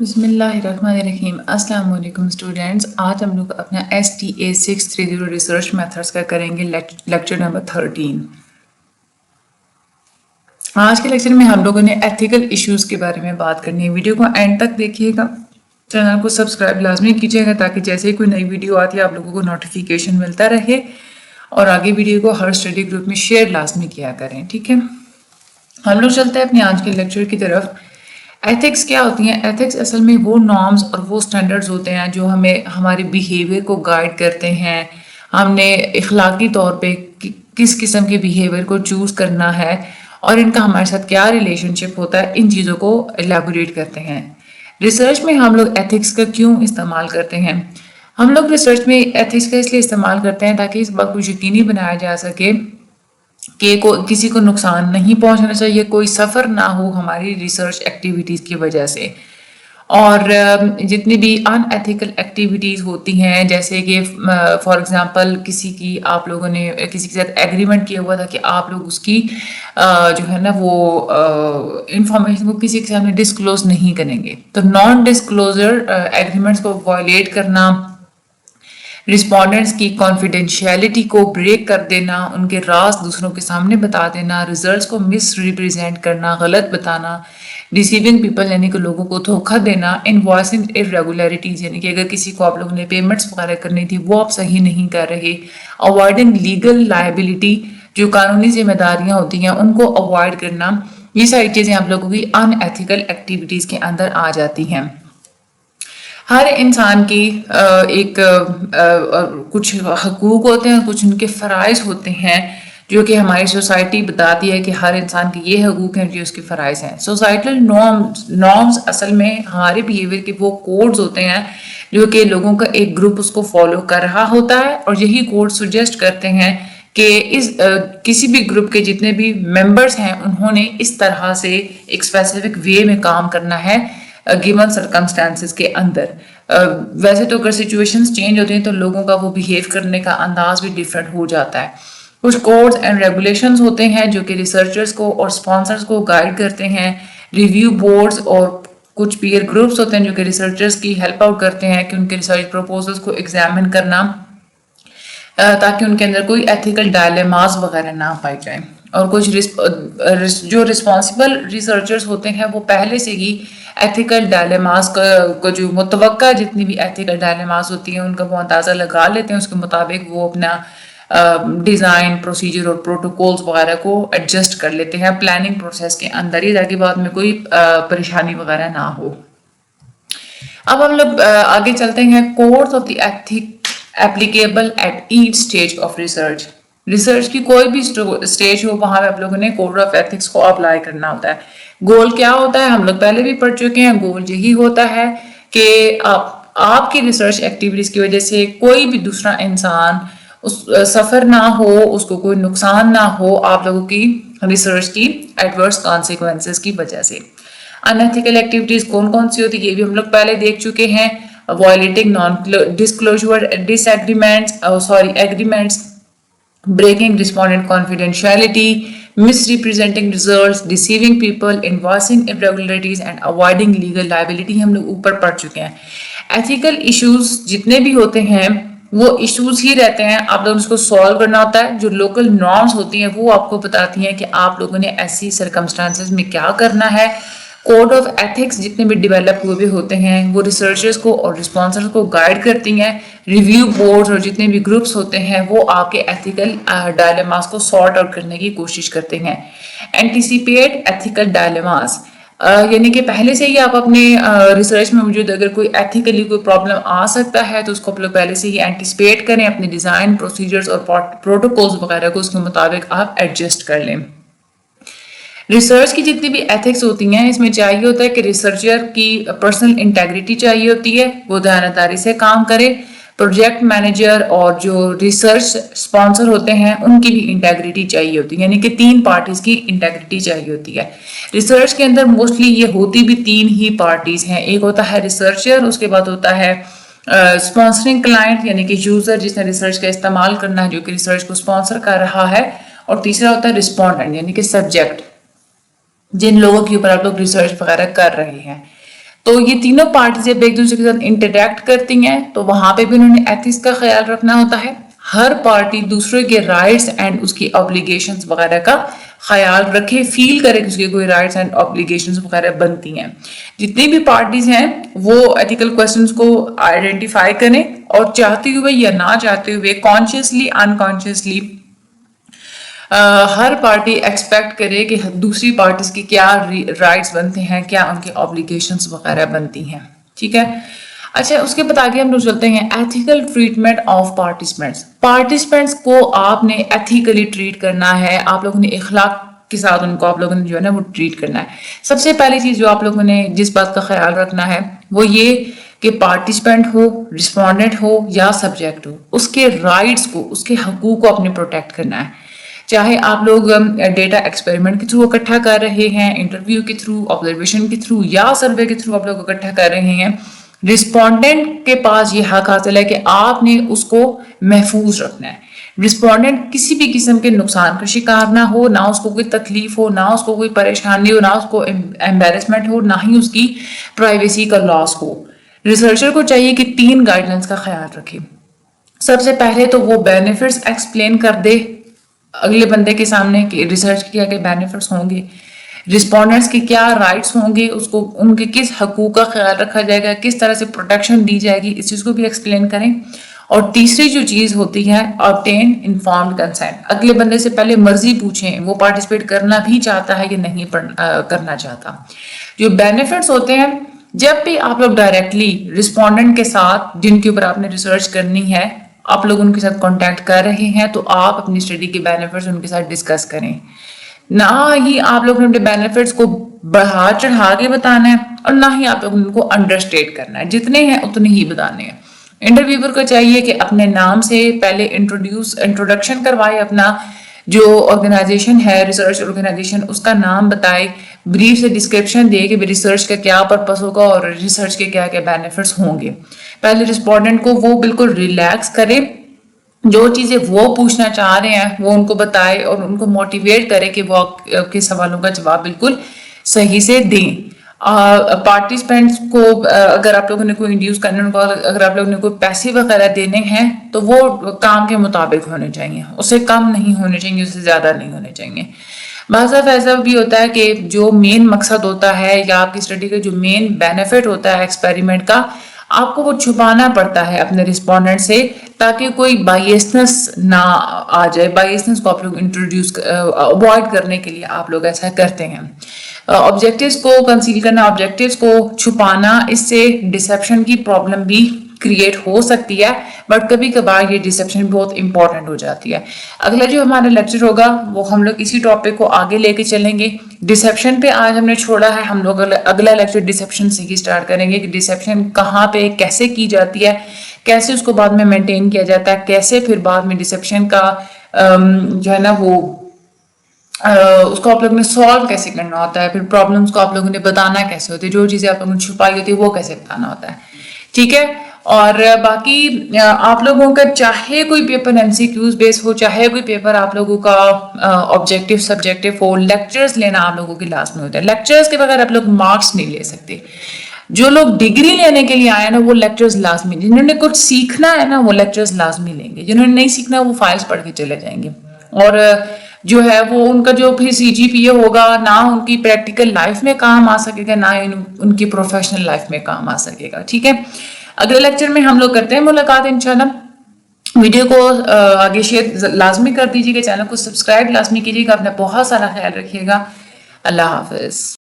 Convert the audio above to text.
بسم اللہ الرحمن الرحیم۔ السلام علیکم اسٹوڈینٹس، آج ہم لوگ اپنا STA 630 ریسرچ میتھڈس کا کریں گے لیکچر نمبر 13۔ آج کے لیکچر میں ہم لوگوں نے ایتھیکل ایشوز کے بارے میں بات کرنی ہے۔ ویڈیو کو اینڈ تک دیکھیے گا، چینل کو سبسکرائب لازمی کیجیے گا تاکہ جیسے ہی کوئی نئی ویڈیو آتی ہے آپ لوگوں کو نوٹیفیکیشن ملتا رہے، اور آگے ویڈیو کو ہر اسٹڈی گروپ میں شیئر لازمی کیا کریں، ٹھیک ہے۔ ہم لوگ چلتے ہیں اپنے آج کے لیکچر کی طرف۔ ایتھکس کیا ہوتی ہیں؟ ایتھکس اصل میں وہ نارمز اور وہ سٹینڈرڈز ہوتے ہیں جو ہمیں ہمارے بیہیویئر کو گائیڈ کرتے ہیں۔ ہم نے اخلاقی طور پہ کس قسم کے بیہیویئر کو چوز کرنا ہے اور ان کا ہمارے ساتھ کیا ریلیشن شپ ہوتا ہے، ان چیزوں کو ایلیبوریٹ کرتے ہیں۔ ریسرچ میں ہم لوگ ایتھکس کا کیوں استعمال کرتے ہیں؟ ہم لوگ ریسرچ میں ایتھکس کا اس لیے استعمال کرتے ہیں تاکہ اس بات کو یقینی بنایا جا سکے کہ کسی کو نقصان نہیں پہنچنا چاہیے، کوئی سفر نہ ہو ہماری ریسرچ ایکٹیویٹیز کی وجہ سے۔ اور جتنی بھی ان ایتھیکل ایکٹیویٹیز ہوتی ہیں، جیسے کہ فار ایگزامپل کسی کی آپ لوگوں نے کسی کے ساتھ ایگریمنٹ کیا ہوا تھا کہ آپ لوگ اس کی جو ہے نا وہ انفارمیشن کو کسی کے سامنے ڈسکلوز نہیں کریں گے، تو نان ڈسکلوزر ایگریمنٹس کو وائلیٹ کرنا، رسپونڈنٹس کی کانفیڈینشیلٹی کو بریک کر دینا، ان کے راز دوسروں کے سامنے بتا دینا، ریزلٹس کو مس ریپرزینٹ کرنا، غلط بتانا، ڈیسیونگ پیپل یعنی کہ لوگوں کو دھوکہ دینا، انوائسنگ irregularities یعنی کہ اگر کسی کو آپ لوگوں نے پیمنٹس وغیرہ کرنی تھی وہ آپ صحیح نہیں کر رہے، اوائڈنگ لیگل لائبلٹی جو قانونی ذمہ داریاں ہوتی ہیں ان کو اوائڈ کرنا، یہ ساری چیزیں آپ لوگوں کی ان ایتھیکل ایکٹیویٹیز کے اندر آ جاتی ہیں۔ ہر انسان کی ایک کچھ حقوق ہوتے ہیں، کچھ ان کے فرائض ہوتے ہیں جو کہ ہماری سوسائٹی بتاتی ہے کہ ہر انسان کے یہ حقوق ہیں جو اس کے فرائض ہیں۔ سوسائٹل نارمز اصل میں ہمارے بیہیویئر کے وہ کوڈز ہوتے ہیں جو کہ لوگوں کا ایک گروپ اس کو فالو کر رہا ہوتا ہے، اور یہی کوڈ سجیسٹ کرتے ہیں کہ کسی بھی گروپ کے جتنے بھی ممبرز ہیں انہوں نے اس طرح سے ایک اسپیسیفک وے میں کام کرنا ہے گیون سرکمسٹانسز کے اندر۔ ویسے تو اگر سچویشنز چینج ہوتی ہیں تو لوگوں کا وہ بیہیو کرنے کا انداز بھی ڈیفرنٹ ہو جاتا ہے۔ کچھ کوڈز اینڈ ریگولیشنز ہوتے ہیں جو کہ ریسرچرز کو اور اسپانسرز کو گائیڈ کرتے ہیں۔ ریویو بورڈز اور کچھ پیئر گروپس ہوتے ہیں جو کہ ریسرچرز کی ہیلپ آؤٹ کرتے ہیں کہ ان کے ریسرچ پروپوزلز کو ایگزامن کرنا تاکہ ان کے اندر کوئی ایتھیکل ڈائلیماز وغیرہ نہ پائی جائیں۔ اور کچھ جو رسپانسبل ریسرچرز ہوتے ہیں وہ پہلے سے ہی ایتھیکل ڈائلیماز کو جو متوقع جتنی بھی ایتھیکل ڈائلیماز ہوتی ہیں ان کا وہ اندازہ لگا لیتے ہیں، اس کے مطابق وہ اپنا ڈیزائن پروسیجر اور پروٹوکولز وغیرہ کو ایڈجسٹ کر لیتے ہیں پلاننگ پروسیس کے اندر ہی، تاکہ بعد میں کوئی پریشانی وغیرہ نہ ہو۔ اب ہم لوگ آگے چلتے ہیں، codes of the ethic applicable at each stage of research. Research کی کوئی بھی اسٹیج ہو وہاں پہ آپ لوگوں نے کوڈ آف ایتھکس کو اپلائی کرنا ہوتا ہے۔ گول کیا ہوتا ہے ہم لوگ پہلے بھی پڑھ چکے ہیں، گول یہی ہوتا ہے کہ آپ کی ریسرچ ایکٹیویٹیز کی وجہ سے کوئی بھی دوسرا انسان سفر نہ ہو، اس کو کوئی نقصان نہ ہو آپ لوگوں کی ریسرچ کی ایڈورس کانسیکوینسز کی وجہ سے۔ انیتھیکل ایکٹیویٹیز کون کون سی ہوتی ہے یہ بھی ہم لوگ پہلے دیکھ چکے ہیں۔ Violating non disclosure agreements, breaking respondent confidentiality, misrepresenting results, deceiving people, invoicing irregularities and avoiding legal liability ہم لوگ اوپر پڑھ چکے ہیں۔ ایتھیکل ایشوز جتنے بھی ہوتے ہیں وہ ایشوز ہی رہتے ہیں، آپ لوگوں نے اس کو سالو کرنا ہوتا ہے۔ جو لوکل نارمز ہوتی ہیں وہ آپ کو بتاتی ہیں کہ آپ لوگوں نے ایسی سرکمسٹانسز میں کیا کرنا ہے۔ کوڈ آف ایتھکس جتنے بھی ڈیولپ ہوئے ہوتے ہیں وہ ریسرچرز کو اور رسپانسرز کو گائیڈ کرتی ہیں۔ ریویو بورڈز اور جتنے بھی گروپس ہوتے ہیں وہ آپ کے ایتھیکل ڈائلیماز کو سارٹ آؤٹ کرنے کی کوشش کرتے ہیں۔ اینٹیسپیٹ ایتھیکل ڈائلیماز یعنی کہ پہلے سے ہی آپ اپنے ریسرچ میں موجود اگر کوئی ایتھیکلی کوئی پرابلم آ سکتا ہے تو اس کو آپ لوگ پہلے سے ہی اینٹیسپیٹ کریں، اپنے ڈیزائن پروسیجرز اور پروٹوکولز وغیرہ کو اس کے مطابق آپ ایڈجسٹ کر لیں۔ ریسرچ کی جتنی بھی ایتھکس ہوتی ہیں اس میں چاہیے ہوتا ہے کہ ریسرچر کی پرسنل انٹیگریٹی چاہیے ہوتی ہے، وہ دیانتداری سے کام کرے۔ پروجیکٹ مینیجر اور جو ریسرچ اسپانسر ہوتے ہیں ان کی بھی انٹیگریٹی چاہیے ہوتی ہے، یعنی کہ تین پارٹیز کی انٹیگریٹی چاہیے ہوتی ہے۔ ریسرچ کے اندر موسٹلی یہ ہوتی بھی تین ہی پارٹیز ہیں، ایک ہوتا ہے ریسرچر، اس کے بعد ہوتا ہے اسپانسرنگ کلائنٹ یعنی کہ یوزر جس نے ریسرچ کا استعمال کرنا ہے جو کہ ریسرچ کو اسپانسر کر رہا ہے، اور تیسرا ہوتا ہے رسپونڈنٹ یعنی کہ سبجیکٹ جن لوگوں کے اوپر آپ لوگ ریسرچ وغیرہ کر رہے ہیں۔ تو یہ تینوں پارٹیز جب ایک دوسرے کے ساتھ انٹریکٹ کرتی ہیں تو وہاں پہ بھی انہوں نے ایتھکس کا خیال رکھنا ہوتا ہے. ہر پارٹی دوسرے کے رائٹس اینڈ اس کی اوبلیگیشنز وغیرہ کا خیال رکھے, فیل کرے کہ اس کے کوئی رائٹس اینڈ اوبلیگیشنز وغیرہ بنتی ہیں. جتنی بھی پارٹیز ہیں وہ ایتھیکل کوسچنز کو آئیڈینٹیفائی کریں اور چاہتے ہوئے یا نہ چاہتے ہوئے, کانشیسلی انکانشیسلی, ہر پارٹی ایکسپیکٹ کرے کہ دوسری پارٹیز کی کیا رائٹس بنتے ہیں, کیا ان کے اوبلیگیشنز وغیرہ بنتی ہیں. ٹھیک ہے. اچھا, اس کے بعد آگے ہم لوگ چلتے ہیں ethical treatment of participants. Participants کو آپ نے ایتھیکلی ٹریٹ کرنا ہے, آپ لوگوں نے اخلاق کے ساتھ ان کو آپ لوگوں نے جو ہے نا وہ ٹریٹ کرنا ہے. سب سے پہلی چیز جو آپ لوگوں نے جس بات کا خیال رکھنا ہے وہ یہ کہ پارٹیسپینٹ ہو, رسپونڈنٹ ہو یا سبجیکٹ ہو, اس کے رائٹس کو, اس کے حقوق کو اپنے پروٹیکٹ کرنا ہے. چاہے آپ لوگ ڈیٹا ایکسپیریمنٹ کے تھرو اکٹھا کر رہے ہیں, انٹرویو کے تھرو, آبزرویشن کے تھرو یا سروے کے تھرو آپ لوگ اکٹھا کر رہے ہیں, رسپونڈنٹ کے پاس یہ حق حاصل ہے کہ آپ نے اس کو محفوظ رکھنا ہے. رسپونڈنٹ کسی بھی قسم کے نقصان کا شکار نہ ہو, نہ اس کو کوئی تکلیف ہو, نہ اس کو کوئی پریشانی ہو, نہ اس کو ایمبیرسمنٹ ہو, نہ ہی اس کی پرائیویسی کا لاس ہو. ریسرچر کو چاہیے کہ 3 گائیڈ لائنس کا خیال رکھے. سب سے پہلے تو وہ بینیفٹس ایکسپلین کر دے اگلے بندے کے سامنے کہ ریسرچ کے کیا بینیفٹس ہوں گے, رسپونڈنٹس کے کیا رائٹس ہوں گے, اس کو ان کے کس حقوق کا خیال رکھا جائے گا, کس طرح سے پروٹیکشن دی جائے گی, اس چیز کو بھی ایکسپلین کریں. اور تیسری جو چیز ہوتی ہے obtain informed consent. اگلے بندے سے پہلے مرضی پوچھیں وہ پارٹیسپیٹ کرنا بھی چاہتا ہے یا نہیں کرنا چاہتا. جو بینیفٹس ہوتے ہیں, جب بھی آپ لوگ ڈائریکٹلی رسپونڈنٹ کے ساتھ جن کے اوپر آپ نے ریسرچ کرنی ہے آپ لوگ ان کے ساتھ کانٹیکٹ کر رہے ہیں تو آپ اپنی اسٹڈی کے بینیفٹس ان کے ساتھ ڈسکس کریں. نہ ہی آپ لوگ نے اپنے بینیفٹس کو بڑھا چڑھا کے بتانا ہے اور نہ ہی آپ لوگ ان کو انڈرسٹیٹ کرنا ہے, جتنے ہیں اتنے ہی بتانے ہیں. انٹرویور کو چاہیے کہ اپنے نام سے پہلے انٹروڈکشن کروائے, اپنا جو آرگنائزیشن ہے ریسرچ آرگنائزیشن اس کا نام بتائے, بریف سے ڈسکرپشن دے کہ ریسرچ کا کیا پرپس ہوگا اور ریسرچ کے کیا کیا بینیفٹس ہوں گے. پہلے رسپونڈنٹ کو وہ بالکل ریلیکس کرے, جو چیزیں وہ پوچھنا چاہ رہے ہیں وہ ان کو بتائے اور ان کو موٹیویٹ کرے کہ وہ آپ کے سوالوں کا جواب بالکل صحیح سے دیں. پارٹیسپینٹس کو اگر آپ لوگوں نے کوئی انڈیوس کرنے, اگر آپ لوگوں نے کوئی پیسے وغیرہ دینے ہیں تو وہ کام کے مطابق ہونے چاہیے, اس سے کم نہیں ہونے چاہیے, اس سے زیادہ نہیں ہونے چاہیے. بعض دفعہ ایسا بھی ہوتا ہے کہ جو مین مقصد ہوتا ہے یا آپ کی اسٹڈی کا جو مین بینیفٹ ہوتا ہے ایکسپیریمنٹ کا, آپ کو وہ چھپانا پڑتا ہے اپنے رسپونڈنٹ سے تاکہ کوئی بائیسنس نہ آ جائے. بائیسنس کو آپ لوگ انٹروڈیوس اوائڈ کرنے کے لیے آپ لوگ ایسا کرتے ہیں. آبجیکٹیوز کو کنسیل کرنا, آبجیکٹیوز کو چھپانا, اس سے ڈسیپشن کی پرابلم بھی کریٹ ہو سکتی ہے, بٹ کبھی کبھار یہ ڈسیپشن بہت امپورٹنٹ ہو جاتی ہے. اگلا جو ہمارا لیکچر ہوگا وہ ہم لوگ اسی ٹاپک کو آگے لے کے چلیں گے. ڈسیپشن پہ آج ہم نے چھوڑا ہے, ہم لوگ اگلا لیکچر ڈسیپشن سے ہی اسٹارٹ کریں گے کہ ڈسیپشن کہاں پہ کیسے کی جاتی ہے, کیسے اس کو بعد میں مینٹین کیا جاتا ہے, کیسے پھر بعد میں ڈسیپشن کا جو ہے نا وہ اس کو آپ لوگوں نے سالو کیسے کرنا ہوتا ہے, پھر پرابلمس کو آپ لوگوں نے بتانا کیسے ہوتی ہے, جو چیزیں آپ لوگوں نے چھپائی ہوتی ہے وہ کیسے بتانا ہوتا ہے. ٹھیک ہے. اور باقی آپ لوگوں کا چاہے کوئی پیپر MCQs بیس ہو, چاہے کوئی پیپر آپ لوگوں کا آبجیکٹیو سبجیکٹیو ہو, لیکچرز لینا آپ لوگوں کی لازمی ہوتا ہے. لیکچرز کے بغیر آپ لوگ مارکس نہیں لے سکتے. جو لوگ ڈگری لینے کے لیے آئے نا وہ لیکچرز لازمی, جنہوں نے کچھ سیکھنا ہے نا وہ لیکچرز لازمی لیں گے, جنہوں نے نہیں سیکھنا وہ فائلز پڑھ کے چلے جائیں گے. اور جو ہے وہ ان کا جو پھر CGPA ہوگا نہ ان کی پریکٹیکل لائف میں کام آ سکے گا, نہ ان کی پروفیشنل لائف میں کام آ سکے گا. ٹھیک ہے. اگلے لیکچر میں ہم لوگ کرتے ہیں ملاقات انشاءاللہ. ویڈیو کو آگے شیئر لازمی کر دیجیے گا, چینل کو سبسکرائب لازمی کیجیے گا. اپنا بہت سارا خیال رکھیے گا. اللہ حافظ.